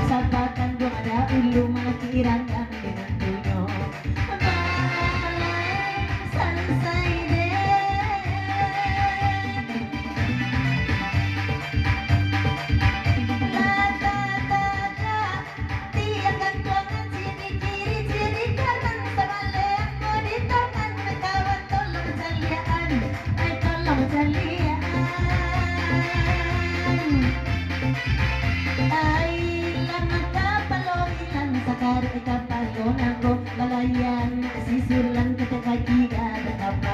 Sabatan dong ada ulu mengakiran dan menantunya balai selesai deh lata tata tiakan tuangan sini kiri sini kanan sebalik mau di tangan kawan tolong calian tolong calian ay lang nakapalo ilan sakar kapalo nako balayan sisulan kita kagiga kapalo